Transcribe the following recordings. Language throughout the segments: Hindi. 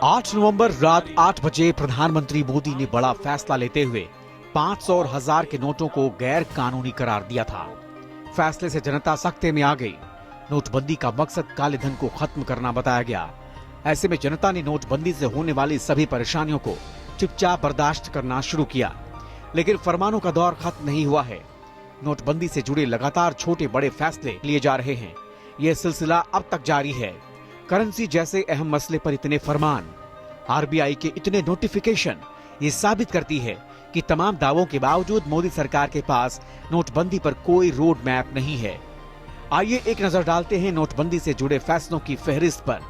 8 नवंबर रात 8 बजे प्रधानमंत्री मोदी ने बड़ा फैसला लेते हुए 500 और 1000 के नोटों को गैर कानूनी करार दिया था। फैसले से जनता सख्ते में आ गई। नोटबंदी का मकसद काले धन को खत्म करना बताया गया। ऐसे में जनता ने नोटबंदी से होने वाली सभी परेशानियों को चुपचाप बर्दाश्त करना शुरू किया। लेकिन फरमानों का दौर खत्म नहीं हुआ है। नोटबंदी से जुड़े लगातार छोटे बड़े फैसले लिए जा रहे हैं। यह सिलसिला अब तक जारी है। करेंसी जैसे अहम मसले पर इतने फरमान, आरबीआई के इतने नोटिफिकेशन, ये साबित करती है कि तमाम दावों के बावजूद मोदी सरकार के पास नोटबंदी पर कोई रोड मैप नहीं है। आइए एक नजर डालते हैं नोटबंदी से जुड़े फैसलों की फहरिस्त पर।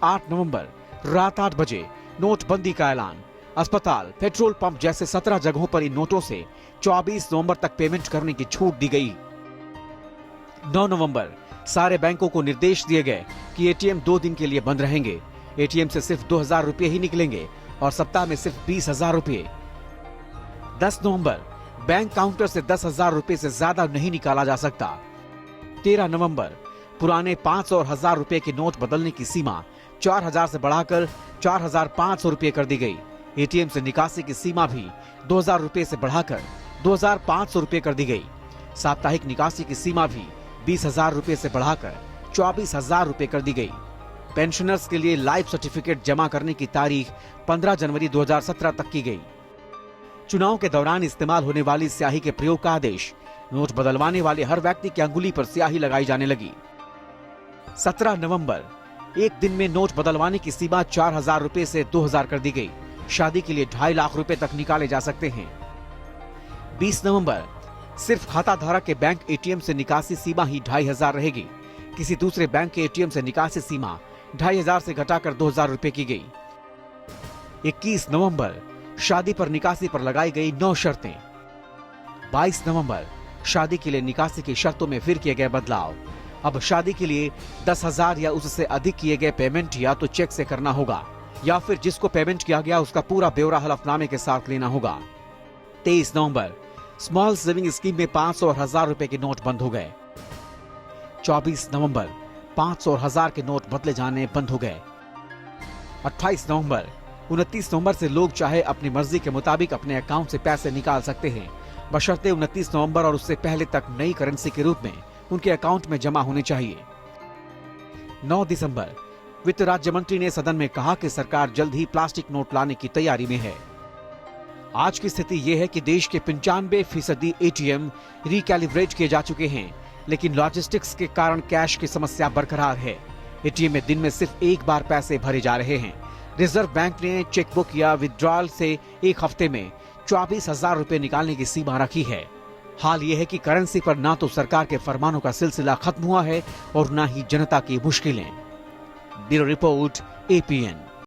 8 नवंबर रात 8 बजे नोटबंदी का ऐलान। अस्पताल, पेट्रोल पंप जैसे 17 जगहों पर इन नोटों से 24 नवंबर तक पेमेंट करने की छूट दी गई। 9 नवंबर सारे बैंकों को निर्देश दिए गए कि एटीएम 2 दिन के लिए बंद रहेंगे। एटीएम से सिर्फ 2000 रुपए ही निकलेंगे और सप्ताह में सिर्फ 20,000 रुपए। 10 नवंबर बैंक काउंटर से 10,000 रुपए से ज्यादा नहीं निकाला जा सकता। 13 नवंबर पुराने 500 और 1000 रुपए के नोट बदलने की सीमा 4000 से बढ़ाकर 4500 रुपए कर दी गई। एटीएम से निकासी की सीमा भी 2000 रुपए से बढ़ाकर 2500 रुपए कर दी गई। साप्ताहिक निकासी की सीमा भी 20,000 रुपए से बढ़ाकर 24,000 रुपए कर दी गई। पेंशनर्स के लिए लाइफ सर्टिफिकेट जमा करने की तारीख 15 जनवरी 2017 तक की गई। चुनाव के दौरान इस्तेमाल होने वाली स्याही के प्रयोग का आदेश। नोट बदलवाने वाले हर व्यक्ति की अंगुली पर स्याही लगाई जाने लगी। 17 नवंबर एक दिन में नोट बदलवाने की सीमा 4000 रुपए से 2000 कर दी गई। शादी के लिए 2.5 लाख रुपए तक निकाले जा सकते हैं। 20 नवंबर सिर्फ खाता धारक के बैंक एटीएम से निकासी सीमा ही 2500 रहेगी। किसी दूसरे बैंक के एटीएम से निकासी सीमा 2500 से घटाकर 2000 रुपए की गई। 21 नवंबर शादी पर निकासी पर लगाई गई 9 शर्तें। 22 नवंबर शादी के लिए निकासी की शर्तों में फिर किए गए बदलाव। अब शादी के लिए 10,000 या उससे अधिक किए गए पेमेंट या तो चेक से करना होगा या फिर जिसको पेमेंट किया गया उसका पूरा ब्यौरा हलफनामे के साथ लेना होगा। 23 नवंबर स्मॉल सेविंग स्कीम में 500 और 1000 रुपए के नोट बंद हो गए। 24 नवंबर 500 और 1000 के नोट बदले जाने बंद हो गए। 28 नवंबर 29 नवंबर से लोग चाहे अपनी मर्जी के मुताबिक अपने अकाउंट से पैसे निकाल सकते हैं, बशर्ते 29 नवंबर और उससे पहले तक नई करेंसी के रूप में उनके अकाउंट में जमा होने चाहिए। 9 दिसंबर वित्त राज्य मंत्री ने सदन में कहा कि सरकार जल्द ही प्लास्टिक नोट लाने की तैयारी में है। आज की स्थिति यह है कि देश के 95% एटीएम रिकैलिब्रेट किए जा चुके हैं, लेकिन लॉजिस्टिक्स के कारण कैश की समस्या बरकरार है। एटीएम में दिन में सिर्फ एक बार पैसे भरे जा रहे हैं। रिजर्व बैंक ने चेकबुक या विड्रॉल से एक हफ्ते में 24,000 रुपए निकालने की सीमा रखी है। हाल यह है कि करेंसी पर ना तो सरकार के फरमानों का सिलसिला खत्म हुआ है और ना ही जनता की मुश्किलें। Bureau report, APN।